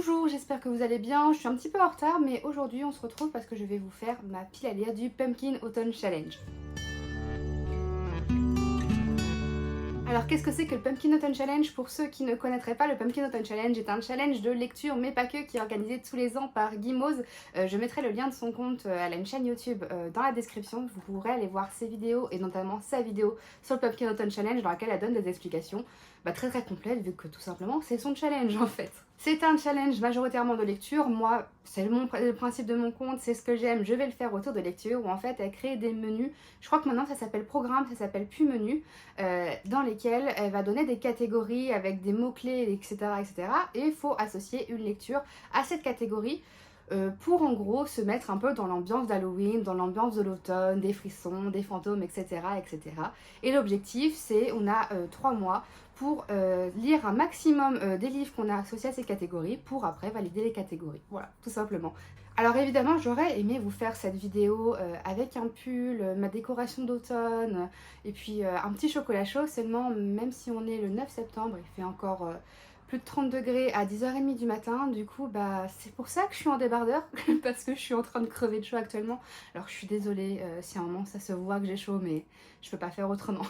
Bonjour, j'espère que vous allez bien. Je suis un petit peu en retard, mais aujourd'hui on se retrouve parce que je vais vous faire ma pile à lire du Pumpkin Autumn Challenge. Alors qu'est-ce que c'est que le Pumpkin Autumn Challenge? Pour ceux qui ne connaîtraient pas, le Pumpkin Autumn Challenge est un challenge de lecture, mais pas que, qui est organisé tous les ans par Guimauve. Je mettrai le lien de son compte, elle a une chaîne YouTube dans la description. Vous pourrez aller voir ses vidéos, et notamment sa vidéo sur le Pumpkin Autumn Challenge, dans laquelle elle donne des explications très complètes, vu que tout simplement c'est son challenge en fait. C'est un challenge majoritairement de lecture. Moi, c'est le principe de mon compte, c'est ce que j'aime, je vais le faire autour de lecture, où en fait elle crée des menus. Je crois que maintenant ça s'appelle programme, ça s'appelle plus menu, dans lesquels elle va donner des catégories avec des mots-clés, etc., etc. Et il faut associer une lecture à cette catégorie pour en gros se mettre un peu dans l'ambiance d'Halloween, dans l'ambiance de l'automne, des frissons, des fantômes, etc. etc. Et l'objectif, c'est, on a 3 mois pour lire un maximum des livres qu'on a associés à ces catégories pour après valider les catégories. Voilà, tout simplement. Alors évidemment, j'aurais aimé vous faire cette vidéo avec un pull, ma décoration d'automne, et puis un petit chocolat chaud, seulement même si on est le 9 septembre, il fait encore plus de 30 degrés à 10h30 du matin, du coup c'est pour ça que je suis en débardeur, parce que je suis en train de crever de chaud actuellement. Alors je suis désolée si à un moment ça se voit que j'ai chaud, mais je peux pas faire autrement.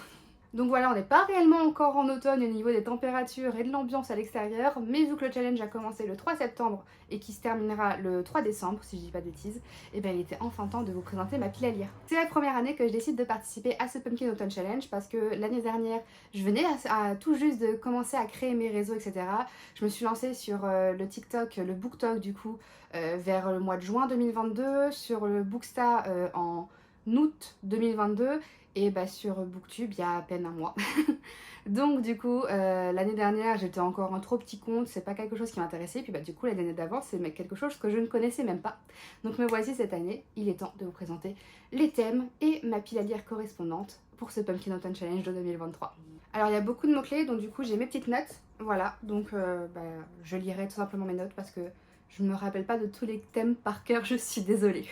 Donc voilà, on n'est pas réellement encore en automne au niveau des températures et de l'ambiance à l'extérieur, mais vu que le challenge a commencé le 3 septembre et qui se terminera le 3 décembre, si je dis pas de bêtises, et bien il était enfin temps de vous présenter ma pile à lire. C'est la première année que je décide de participer à ce Pumpkin Autumn Challenge parce que l'année dernière, je venais à tout juste de commencer à créer mes réseaux, etc. Je me suis lancée sur le TikTok, le BookTok du coup, vers le mois de juin 2022, sur le Booksta en août 2022, et sur Booktube il y a à peine un mois. Donc du coup l'année dernière j'étais encore un trop petit compte, c'est pas quelque chose qui m'intéressait, puis du coup l'année d'avant c'est quelque chose que je ne connaissais même pas. Donc me voici cette année, il est temps de vous présenter les thèmes et ma pile à lire correspondante pour ce Pumpkin Autumn Challenge de 2023. Alors il y a beaucoup de mots-clés, donc du coup j'ai mes petites notes, voilà, donc je lirai tout simplement mes notes parce que je ne me rappelle pas de tous les thèmes par cœur, je suis désolée.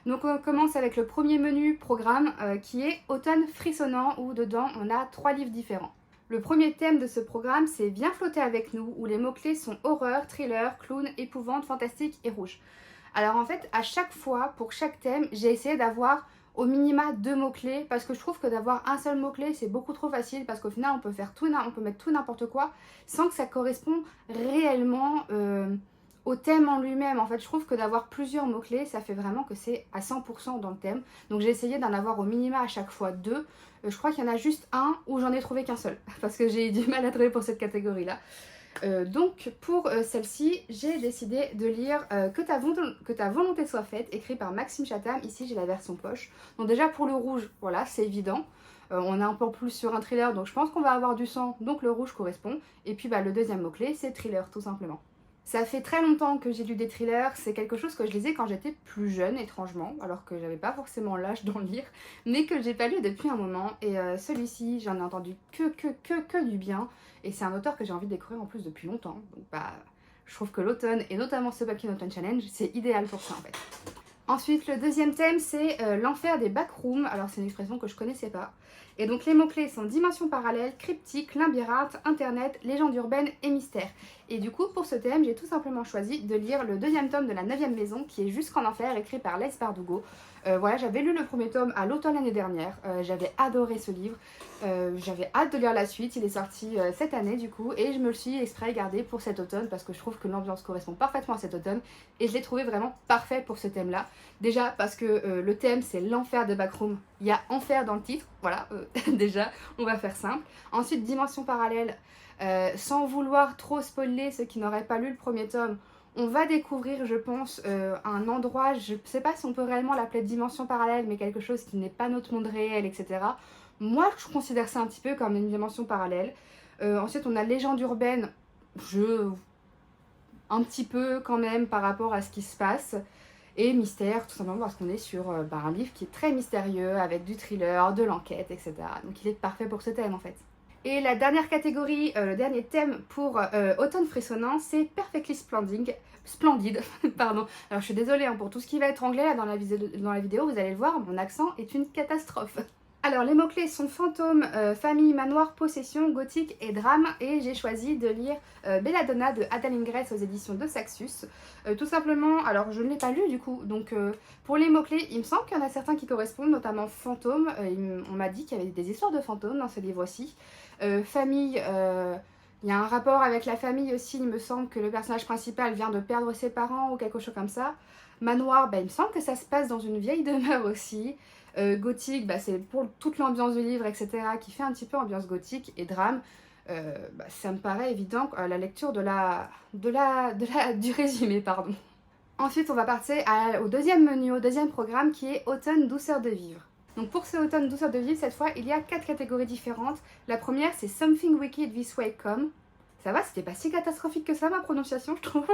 Donc on commence avec le premier menu programme qui est Automne frissonnant, où dedans on a 3 livres différents. Le premier thème de ce programme c'est Viens flotter avec nous, où les mots-clés sont horreur, thriller, clown, épouvante, fantastique et rouge. Alors en fait à chaque fois, pour chaque thème, j'ai essayé d'avoir au minima 2 mots-clés parce que je trouve que d'avoir un seul mot-clé c'est beaucoup trop facile, parce qu'au final on peut faire tout, on peut mettre tout n'importe quoi sans que ça corresponde réellement au thème en lui-même. En fait, je trouve que d'avoir plusieurs mots-clés, ça fait vraiment que c'est à 100% dans le thème. Donc j'ai essayé d'en avoir au minima à chaque fois 2. Je crois qu'il y en a juste un où j'en ai trouvé qu'un seul, parce que j'ai eu du mal à trouver pour cette catégorie-là. Donc pour celle-ci, j'ai décidé de lire que ta volonté soit faite, écrit par Maxime Chatham. Ici j'ai la version poche. Donc déjà pour le rouge, voilà, c'est évident. On est un peu plus sur un thriller, donc je pense qu'on va avoir du sang, donc le rouge correspond. Et puis le deuxième mot-clé, c'est thriller, tout simplement. Ça fait très longtemps que j'ai lu des thrillers, c'est quelque chose que je lisais quand j'étais plus jeune, étrangement, alors que j'avais pas forcément l'âge d'en lire, mais que j'ai pas lu depuis un moment. Et celui-ci, j'en ai entendu que du bien, et c'est un auteur que j'ai envie de découvrir en plus depuis longtemps. Donc je trouve que l'automne, et notamment ce Pumpkin Autumn Challenge, c'est idéal pour ça en fait. Ensuite, le deuxième thème, c'est l'enfer des backrooms. Alors, c'est une expression que je connaissais pas. Et donc, les mots-clés sont dimension parallèle, cryptique, labyrinthe, internet, légende urbaine et mystère. Et du coup, pour ce thème, j'ai tout simplement choisi de lire le deuxième tome de La 9e maison, qui est Jusqu'en enfer, écrit par Laïs Bardugo. Voilà, j'avais lu le premier tome à l'automne l'année dernière. J'avais adoré ce livre. J'avais hâte de lire la suite. Il est sorti cette année, du coup. Et je me le suis exprès gardé pour cet automne, parce que je trouve que l'ambiance correspond parfaitement à cet automne. Et je l'ai trouvé vraiment parfait pour ce thème-là. Déjà parce que le thème c'est l'enfer de backroom, il y a enfer dans le titre, voilà, déjà on va faire simple. Ensuite dimension parallèle, sans vouloir trop spoiler ceux qui n'auraient pas lu le premier tome, on va découvrir je pense un endroit, je ne sais pas si on peut réellement l'appeler dimension parallèle, mais quelque chose qui n'est pas notre monde réel, etc. Moi je considère ça un petit peu comme une dimension parallèle. Ensuite on a légende urbaine, un petit peu quand même par rapport à ce qui se passe. Et mystère, tout simplement parce qu'on est sur un livre qui est très mystérieux, avec du thriller, de l'enquête, etc. Donc il est parfait pour ce thème en fait. Et la dernière catégorie, le dernier thème pour Automne frissonnant, c'est Perfectly Splendid. Pardon. Alors je suis désolée pour tout ce qui va être anglais là, dans la vidéo, vous allez le voir, mon accent est une catastrophe. Alors les mots-clés sont fantôme, famille, manoir, possession, gothique et drame. Et j'ai choisi de lire Belladonna de Ada Lingrès aux éditions de Saxus. Tout simplement, alors je ne l'ai pas lu du coup, donc pour les mots-clés, il me semble qu'il y en a certains qui correspondent, notamment fantôme. On m'a dit qu'il y avait des histoires de fantômes dans ce livre-ci. Famille, il y a un rapport avec la famille aussi, il me semble que le personnage principal vient de perdre ses parents ou quelque chose comme ça. Manoir, il me semble que ça se passe dans une vieille demeure aussi. Gothique, c'est pour toute l'ambiance du livre, etc., qui fait un petit peu ambiance gothique. Et drame, ça me paraît évident à la lecture du résumé, pardon. Ensuite, on va passer au deuxième menu, au deuxième programme, qui est Automne, douceur de vivre. Donc pour ce Automne, douceur de vivre, cette fois, il y a 4 catégories différentes. La première, c'est Something Wicked This Way Come. Ça va, c'était pas si catastrophique que ça, ma prononciation, je trouve.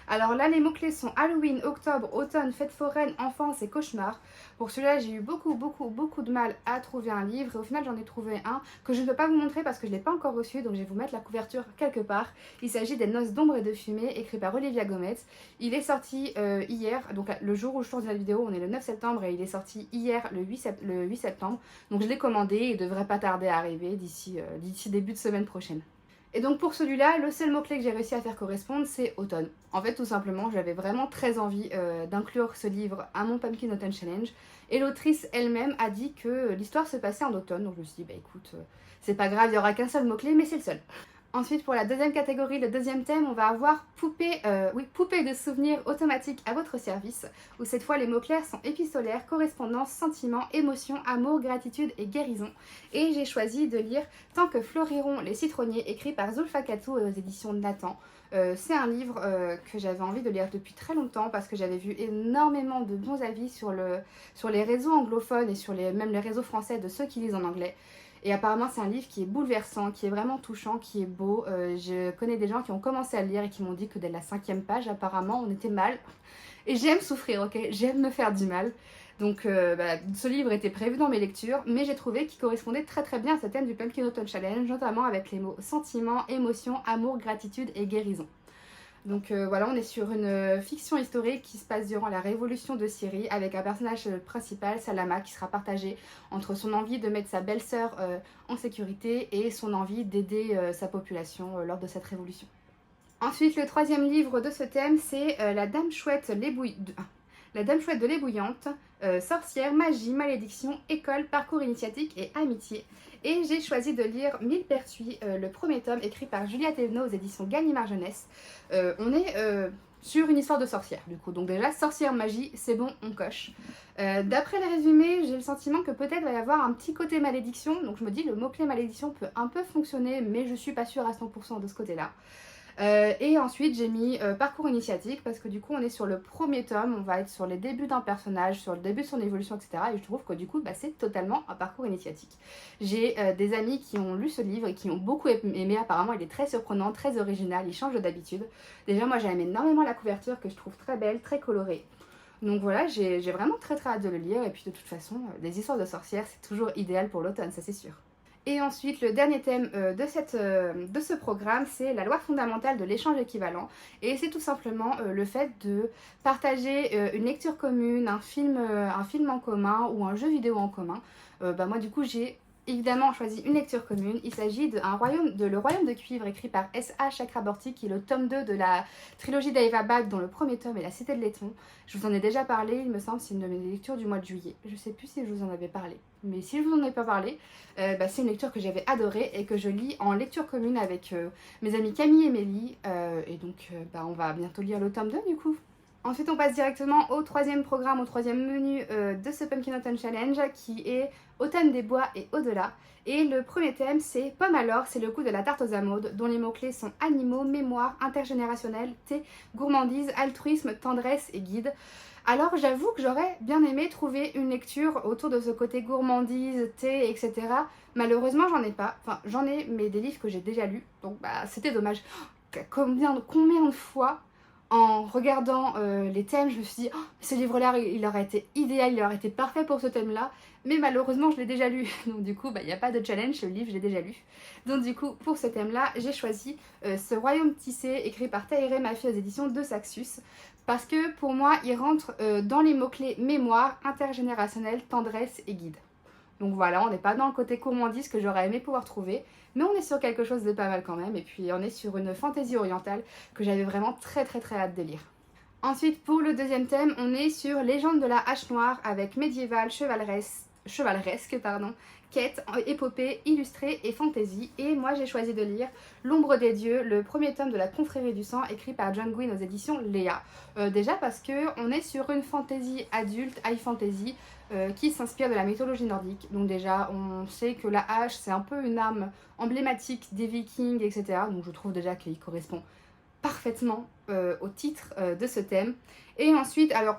Alors là, les mots-clés sont Halloween, octobre, automne, fête foraine, enfance et cauchemar. Pour celui-là, j'ai eu beaucoup de mal à trouver un livre. Et au final, j'en ai trouvé un que je ne peux pas vous montrer parce que je ne l'ai pas encore reçu. Donc je vais vous mettre la couverture quelque part. Il s'agit des Noces d'ombre et de fumée, écrit par Olivia Gomez. Il est sorti hier, donc le jour où je tourne la vidéo, on est le 9 septembre et il est sorti hier, le 8 septembre. Donc je l'ai commandé et il ne devrait pas tarder à arriver d'ici début de semaine prochaine. Et donc pour celui-là, le seul mot-clé que j'ai réussi à faire correspondre, c'est automne. En fait, tout simplement, j'avais vraiment très envie d'inclure ce livre à mon Pumpkin Autumn Challenge. Et l'autrice elle-même a dit que l'histoire se passait en automne. Donc je me suis dit, écoute, c'est pas grave, il n'y aura qu'un seul mot-clé, mais c'est le seul. Ensuite, pour la deuxième catégorie, le deuxième thème, on va avoir poupée de souvenirs automatiques à votre service, où cette fois les mots-clés sont épistolaires, correspondance, sentiment, émotion, amour, gratitude et guérison. Et j'ai choisi de lire Tant que fleuriront les citronniers, écrit par Zulfa Katou aux éditions de Nathan. C'est un livre que j'avais envie de lire depuis très longtemps parce que j'avais vu énormément de bons avis sur les réseaux anglophones et sur même les réseaux français de ceux qui lisent en anglais. Et apparemment c'est un livre qui est bouleversant, qui est vraiment touchant, qui est beau. Je connais des gens qui ont commencé à le lire et qui m'ont dit que dès la 5e page apparemment on était mal. Et j'aime souffrir, ok, j'aime me faire du mal. Donc ce livre était prévu dans mes lectures, mais j'ai trouvé qu'il correspondait très bien à ce thème du Pumpkin Autumn Challenge, notamment avec les mots sentiment, émotion, amour, gratitude et guérison. Donc voilà, on est sur une fiction historique qui se passe durant la révolution de Syrie avec un personnage principal, Salama, qui sera partagé entre son envie de mettre sa belle-sœur en sécurité et son envie d'aider sa population lors de cette révolution. Ensuite, le troisième livre de ce thème, c'est La Dame Chouette de l'Aie Bouillante, sorcière, magie, malédiction, école, parcours initiatique et amitié. Et j'ai choisi de lire Millepertuis, le premier tome écrit par Julia Thévenot aux éditions Gallimard Jeunesse. On est sur une histoire de sorcière du coup, donc déjà sorcière, magie, c'est bon, on coche. D'après les résumés, j'ai le sentiment que peut-être va y avoir un petit côté malédiction, donc je me dis le mot-clé malédiction peut un peu fonctionner, mais je suis pas sûre à 100% de ce côté-là. Et ensuite j'ai mis parcours initiatique parce que du coup on est sur le premier tome, on va être sur les débuts d'un personnage, sur le début de son évolution, etc. Et je trouve que du coup c'est totalement un parcours initiatique. J'ai des amis qui ont lu ce livre et qui ont beaucoup aimé, apparemment il est très surprenant, très original, il change d'habitude. Déjà moi j'aime énormément la couverture que je trouve très belle, très colorée. Donc voilà, j'ai vraiment très hâte de le lire et puis de toute façon, les histoires de sorcières c'est toujours idéal pour l'automne, ça c'est sûr. Et ensuite, le dernier thème de ce programme, c'est la loi fondamentale de l'échange équivalent. Et c'est tout simplement le fait de partager une lecture commune, un film en commun ou un jeu vidéo en commun. Moi du coup j'ai évidemment choisi une lecture commune. Il s'agit de Le Royaume de Cuivre, écrit par S.A. Chakraborty, qui est le tome 2 de la trilogie d'Aeva Bag, dont le premier tome est La Cité de Laiton. Je vous en ai déjà parlé, il me semble, c'est une de mes lectures du mois de juillet. Je sais plus si je vous en avais parlé, mais si je vous en ai pas parlé, c'est une lecture que j'avais adorée et que je lis en lecture commune avec mes amis Camille et Mélie. Et donc on va bientôt lire le tome 2 du coup. Ensuite, on passe directement au troisième programme, au troisième menu de ce Pumpkin Autumn Challenge qui est Automne des bois et au-delà. Et le premier thème, c'est Pomme alors, c'est le goût de la tarte aux amandes, dont les mots-clés sont animaux, mémoire, intergénérationnel, thé, gourmandise, altruisme, tendresse et guide. Alors j'avoue que j'aurais bien aimé trouver une lecture autour de ce côté gourmandise, thé, etc. Malheureusement, j'en ai pas. Enfin, j'en ai, mais des livres que j'ai déjà lus. Donc c'était dommage. Combien de fois en regardant les thèmes, je me suis dit oh, ce livre-là, il aurait été idéal, il aurait été parfait pour ce thème-là, mais malheureusement, je l'ai déjà lu. Donc du coup, il n'y a pas de challenge, le livre, je l'ai déjà lu. Donc du coup, pour ce thème-là, j'ai choisi Ce Royaume tissé, écrit par Tahiré Mafi aux éditions de Saxus, parce que pour moi, il rentre dans les mots-clés mémoire, intergénérationnel, tendresse et guide. Donc voilà, on n'est pas dans le côté gourmandise que j'aurais aimé pouvoir trouver, mais on est sur quelque chose de pas mal quand même. Et puis on est sur une fantaisie orientale que j'avais vraiment très hâte de lire. Ensuite, pour le deuxième thème, on est sur Légende de la hache noire avec médiéval, chevaleresque, quête, épopée, illustrée et fantasy. Et moi j'ai choisi de lire L'ombre des dieux, le premier tome de la confrérie du sang écrit par John Gwynne aux éditions Léa. Déjà parce qu'on est sur une fantasy adulte, high fantasy, qui s'inspire de la mythologie nordique. Donc déjà on sait que la hache c'est un peu une arme emblématique des vikings, etc. Donc je trouve déjà qu'il correspond parfaitement au titre de ce thème. Et ensuite, alors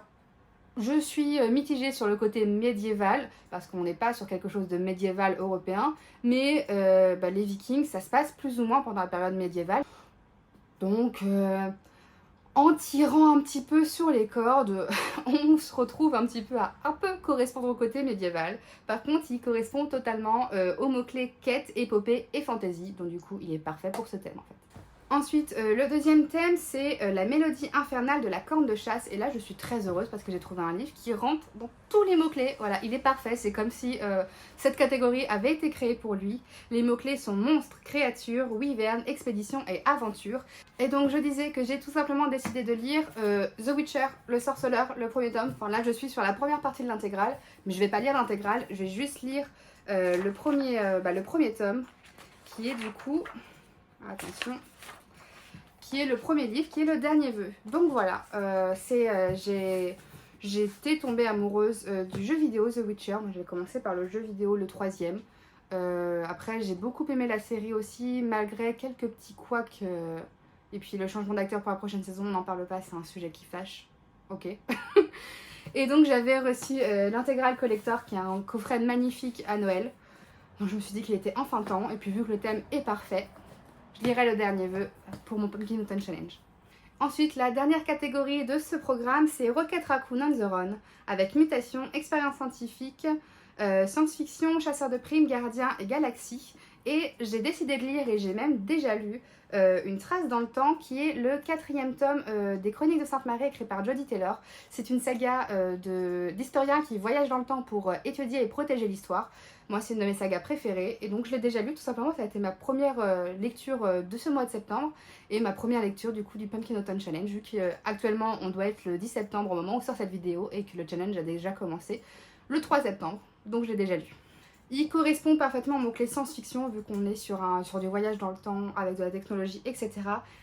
je suis mitigée sur le côté médiéval, parce qu'on n'est pas sur quelque chose de médiéval européen, mais les vikings, ça se passe plus ou moins pendant la période médiévale. Donc, en tirant un petit peu sur les cordes, on se retrouve un petit peu à un peu correspondre au côté médiéval. Par contre, il correspond totalement aux mots-clés quête, épopée et fantasy, donc du coup, il est parfait pour ce thème en fait. Ensuite, le deuxième thème, c'est la mélodie infernale de la corne de chasse. Et là, je suis très heureuse parce que j'ai trouvé un livre qui rentre dans tous les mots-clés. Voilà, il est parfait. C'est comme si cette catégorie avait été créée pour lui. Les mots-clés sont monstres, créatures, wyvern, expédition et aventure. Et donc, je disais que j'ai tout simplement décidé de lire The Witcher, le sorceleur, le premier tome. Enfin, là, je suis sur la première partie de l'intégrale. Mais je vais pas lire l'intégrale. Je vais juste lire le premier tome, qui est du coup... Attention... qui est le premier livre, qui est le dernier vœu. Donc voilà, j'étais tombée amoureuse du jeu vidéo The Witcher. Moi j'ai commencé par le jeu vidéo, le troisième. Après j'ai beaucoup aimé la série aussi, malgré quelques petits couacs. Et puis le changement d'acteur pour la prochaine saison, on n'en parle pas, c'est un sujet qui fâche. Ok. Et donc j'avais reçu l'intégrale collector, qui est un coffret magnifique à Noël. Donc je me suis dit qu'il était enfin temps, et puis vu que le thème est parfait, je lirai le dernier vœu pour mon Pumpkin Autumn Challenge. Ensuite, la dernière catégorie de ce programme, c'est Rocket Raccoon on the Run, avec mutation, expérience scientifique, science-fiction, chasseur de primes, gardien et galaxie. Et j'ai décidé de lire, et j'ai même déjà lu, Une trace dans le temps, qui est le 4e tome des Chroniques de Sainte-Marie, écrit par Jodie Taylor. C'est une saga d'historiens qui voyagent dans le temps pour étudier et protéger l'histoire. Moi, c'est une de mes sagas préférées, et donc je l'ai déjà lu, tout simplement. Ça a été ma première lecture de ce mois de septembre, et ma première lecture du coup du Pumpkin Autumn Challenge, vu qu'actuellement on doit être le 10 septembre au moment où sort cette vidéo, et que le challenge a déjà commencé le 3 septembre, donc je l'ai déjà lu. Il correspond parfaitement aux mots-clés science-fiction, vu qu'on est sur du voyage dans le temps avec de la technologie, etc.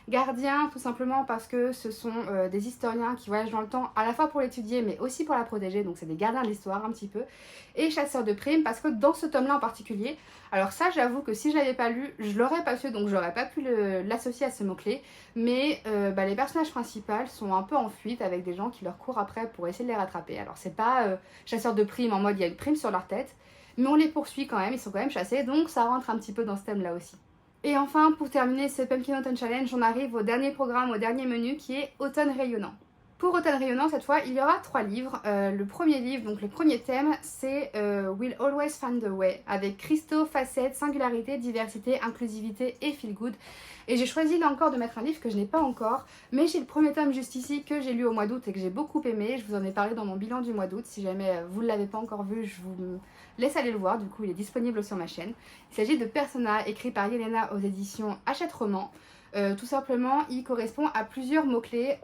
Gardien, tout simplement parce que ce sont des historiens qui voyagent dans le temps à la fois pour l'étudier, mais aussi pour la protéger, donc c'est des gardiens de l'histoire un petit peu. Et chasseur de primes, parce que dans ce tome-là en particulier, alors ça j'avoue que si je l'avais pas lu, je l'aurais pas su, donc j'aurais pas pu l'associer à ce mot-clé. Mais les personnages principaux sont un peu en fuite avec des gens qui leur courent après pour essayer de les rattraper. Alors c'est pas chasseur de primes en mode il y a une prime sur leur tête, mais on les poursuit quand même, ils sont quand même chassés, donc ça rentre un petit peu dans ce thème-là aussi. Et enfin, pour terminer ce Pumpkin Autumn Challenge, on arrive au dernier programme, au dernier menu, qui est Automne Rayonnant. Pour Automne Rayonnant, cette fois, il y aura 3 livres. Le premier livre, donc le premier thème, c'est We'll Always Find a Way, avec Christo, facettes, singularité, diversité, inclusivité et feel good. Et j'ai choisi là encore de mettre un livre que je n'ai pas encore, mais j'ai le premier tome juste ici que j'ai lu au mois d'août et que j'ai beaucoup aimé. Je vous en ai parlé dans mon bilan du mois d'août. Si jamais vous ne l'avez pas encore vu, je vous laisse aller le voir. Du coup, il est disponible sur ma chaîne. Il s'agit de Persona, écrit par Yelena aux éditions Hachette Roman. Tout simplement, il correspond à plusieurs mots-clés,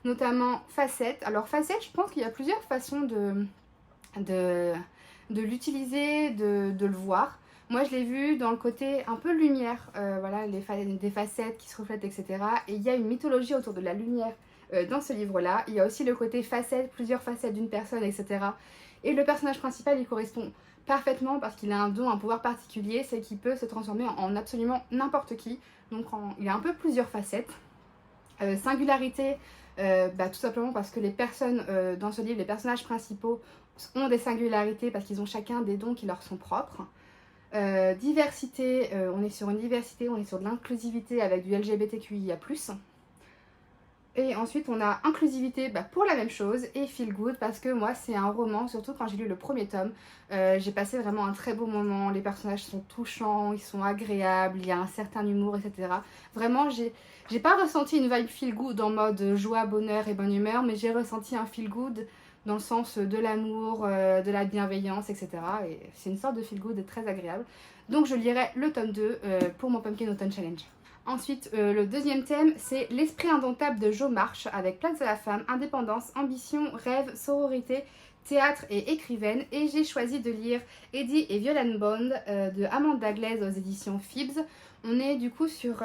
notamment facettes. Alors facettes, je pense qu'il y a plusieurs façons de l'utiliser, de le voir. Moi je l'ai vu dans le côté un peu lumière, voilà, des facettes qui se reflètent, etc. Et il y a une mythologie autour de la lumière dans ce livre-là. Il y a aussi le côté facettes, plusieurs facettes d'une personne, etc. Et le personnage principal, il correspond parfaitement parce qu'il a un don, un pouvoir particulier, c'est qu'il peut se transformer en absolument n'importe qui. Donc il a un peu plusieurs facettes. Singularité, tout simplement parce que les personnes dans ce livre, les personnages principaux, ont des singularités parce qu'ils ont chacun des dons qui leur sont propres. Diversité, on est sur une diversité, on est sur de l'inclusivité avec du LGBTQIA+. Et ensuite on a inclusivité pour la même chose, et feel good parce que moi c'est un roman, surtout quand j'ai lu le premier tome, j'ai passé vraiment un très beau moment, les personnages sont touchants, ils sont agréables, il y a un certain humour, etc. Vraiment j'ai pas ressenti une vibe feel good en mode joie, bonheur et bonne humeur, mais j'ai ressenti un feel good dans le sens de l'amour, de la bienveillance, etc. Et c'est une sorte de feel good très agréable. Donc je lirai le tome 2 pour mon Pumpkin Autumn Challenge. Ensuite, le deuxième thème, c'est l'esprit indomptable de Jo March, avec Place de la femme, indépendance, ambition, rêve, sororité, théâtre et écrivaine. Et j'ai choisi de lire Eddie et Violent Bond de Amanda Glaze aux éditions Phibbs. On est du coup sur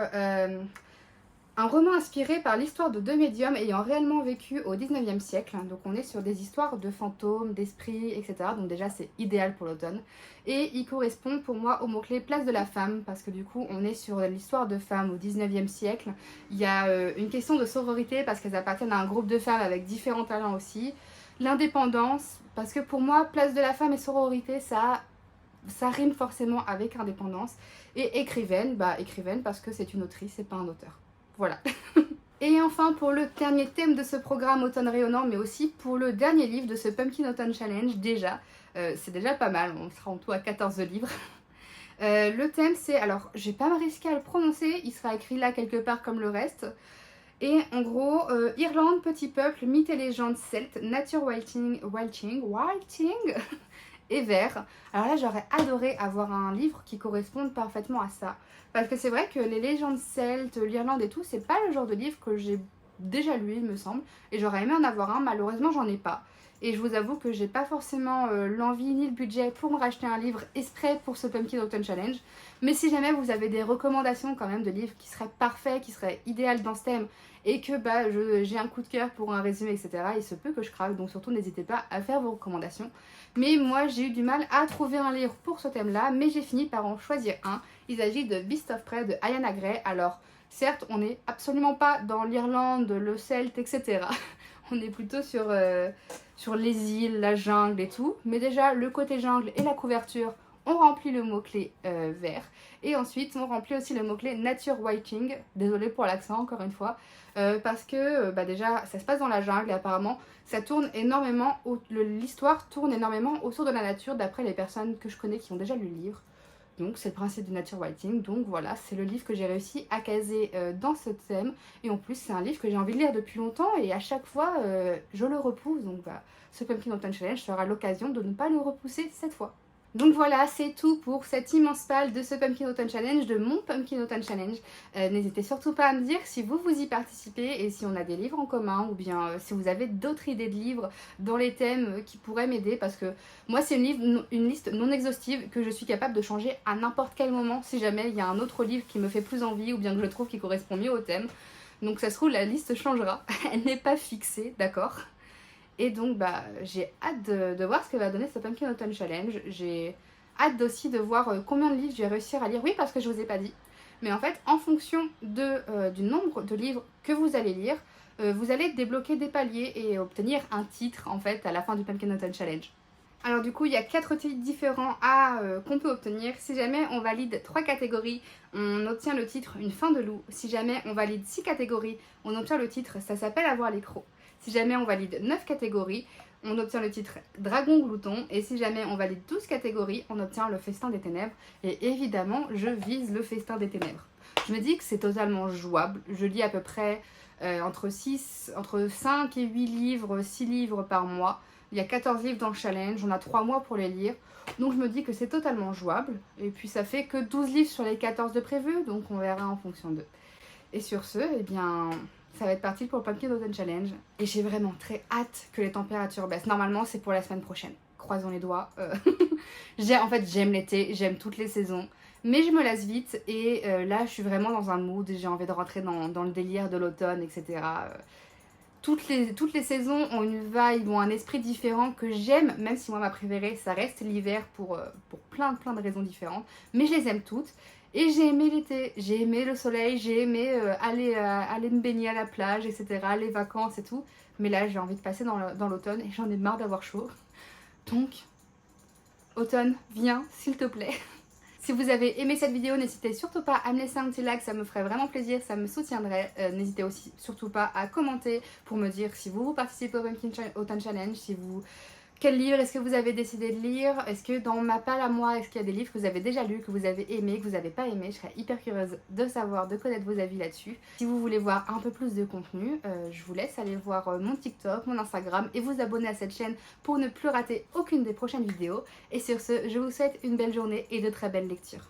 un roman inspiré par l'histoire de deux médiums ayant réellement vécu au 19e siècle. Donc on est sur des histoires de fantômes, d'esprits, etc. Donc déjà c'est idéal pour l'automne. Et il correspond pour moi au mot-clé place de la femme, parce que du coup on est sur l'histoire de femmes au 19e siècle. Il y a une question de sororité parce qu'elles appartiennent à un groupe de femmes avec différents talents aussi. L'indépendance, parce que pour moi place de la femme et sororité ça rime forcément avec indépendance. Et écrivaine, écrivaine parce que c'est une autrice et pas un auteur. Voilà. Et enfin, pour le dernier thème de ce programme automne rayonnant, mais aussi pour le dernier livre de ce Pumpkin Autumn Challenge, déjà, c'est déjà pas mal, on sera en tout à 14 livres. Le thème c'est, alors je vais pas me risquer à le prononcer, il sera écrit là quelque part comme le reste. Et en gros, Irlande, petit peuple, mythes et légendes celtes, nature wilting et vert. Alors là, j'aurais adoré avoir un livre qui corresponde parfaitement à ça. Parce que c'est vrai que les légendes celtes, l'Irlande et tout, c'est pas le genre de livre que j'ai déjà lu, il me semble. Et j'aurais aimé en avoir un, malheureusement, j'en ai pas. Et je vous avoue que j'ai pas forcément l'envie ni le budget pour me racheter un livre exprès pour ce Pumpkin Autumn Challenge. Mais si jamais vous avez des recommandations quand même de livres qui seraient parfaits, qui seraient idéaux dans ce thème, et que j'ai un coup de cœur pour un résumé, etc., il se peut que je craque, donc surtout n'hésitez pas à faire vos recommandations. Mais moi j'ai eu du mal à trouver un livre pour ce thème-là, mais j'ai fini par en choisir un. Il s'agit de Beast of Prey de Ayanna Gray. Alors certes, on n'est absolument pas dans l'Irlande, le Celte, etc. On est plutôt sur les îles, la jungle et tout. Mais déjà, le côté jungle et la couverture, on remplit le mot-clé vert. Et ensuite, on remplit aussi le mot-clé nature whiting. Désolée pour l'accent, encore une fois. Parce que déjà, ça se passe dans la jungle et apparemment, ça tourne énormément, l'histoire tourne énormément autour de la nature, d'après les personnes que je connais qui ont déjà lu le livre. Donc c'est le principe du nature writing, donc voilà, c'est le livre que j'ai réussi à caser dans ce thème. Et en plus c'est un livre que j'ai envie de lire depuis longtemps et à chaque fois je le repousse. Donc ce Pumpkin Autumn Challenge sera l'occasion de ne pas le repousser cette fois. Donc voilà, c'est tout pour cette immense palle de ce Pumpkin Autumn Challenge, de mon Pumpkin Autumn Challenge. N'hésitez surtout pas à me dire si vous y participez et si on a des livres en commun ou bien si vous avez d'autres idées de livres dans les thèmes qui pourraient m'aider, parce que moi c'est une liste non exhaustive que je suis capable de changer à n'importe quel moment si jamais il y a un autre livre qui me fait plus envie ou bien que je trouve qui correspond mieux au thème. Donc ça se trouve la liste changera, elle n'est pas fixée, d'accord ? Et donc j'ai hâte de voir ce que va donner ce Pumpkin Autumn Challenge. J'ai hâte aussi de voir combien de livres je vais réussir à lire. Oui, parce que je vous ai pas dit. Mais en fait, en fonction du nombre de livres que vous allez lire, vous allez débloquer des paliers et obtenir un titre en fait à la fin du Pumpkin Autumn Challenge. Alors du coup, il y a 4 titres différents qu'on peut obtenir. Si jamais on valide 3 catégories, on obtient le titre Une fin de loup. Si jamais on valide 6 catégories, on obtient le titre Ça s'appelle avoir les crocs. Si jamais on valide 9 catégories, on obtient le titre Dragon Glouton. Et si jamais on valide 12 catégories, on obtient le Festin des Ténèbres. Et évidemment, je vise le Festin des Ténèbres. Je me dis que c'est totalement jouable. Je lis à peu près entre 5 et 8 livres, 6 livres par mois. Il y a 14 livres dans le challenge, on a 3 mois pour les lire. Donc je me dis que c'est totalement jouable. Et puis ça fait que 12 livres sur les 14 de prévus, donc on verra en fonction d'eux. Et sur ce, eh bien, ça va être parti pour le Pumpkin Autumn Challenge. Et j'ai vraiment très hâte que les températures baissent. Normalement, c'est pour la semaine prochaine. Croisons les doigts. J'aime l'été, j'aime toutes les saisons. Mais je me lasse vite et là, je suis vraiment dans un mood. J'ai envie de rentrer dans le délire de l'automne, etc. Toutes les saisons ont une vibe ou un esprit différent que j'aime, même si moi ma préférée ça reste l'hiver pour plein de raisons différentes, mais je les aime toutes. Et j'ai aimé l'été, j'ai aimé le soleil, j'ai aimé aller me baigner à la plage, etc., les vacances et tout. Mais là j'ai envie de passer dans l'automne et j'en ai marre d'avoir chaud. Donc, automne, viens s'il te plaît. Si vous avez aimé cette vidéo, n'hésitez surtout pas à me laisser un petit like, ça me ferait vraiment plaisir, ça me soutiendrait. N'hésitez aussi surtout pas à commenter pour me dire si vous participez au Pumpkin Autumn Challenge, si vous Quel livre est-ce que vous avez décidé de lire? Est-ce que dans ma palle à moi, est-ce qu'il y a des livres que vous avez déjà lus, que vous avez aimés, que vous n'avez pas aimés? Je serais hyper curieuse de savoir, de connaître vos avis là-dessus. Si vous voulez voir un peu plus de contenu, je vous laisse aller voir mon TikTok, mon Instagram et vous abonner à cette chaîne pour ne plus rater aucune des prochaines vidéos. Et sur ce, je vous souhaite une belle journée et de très belles lectures.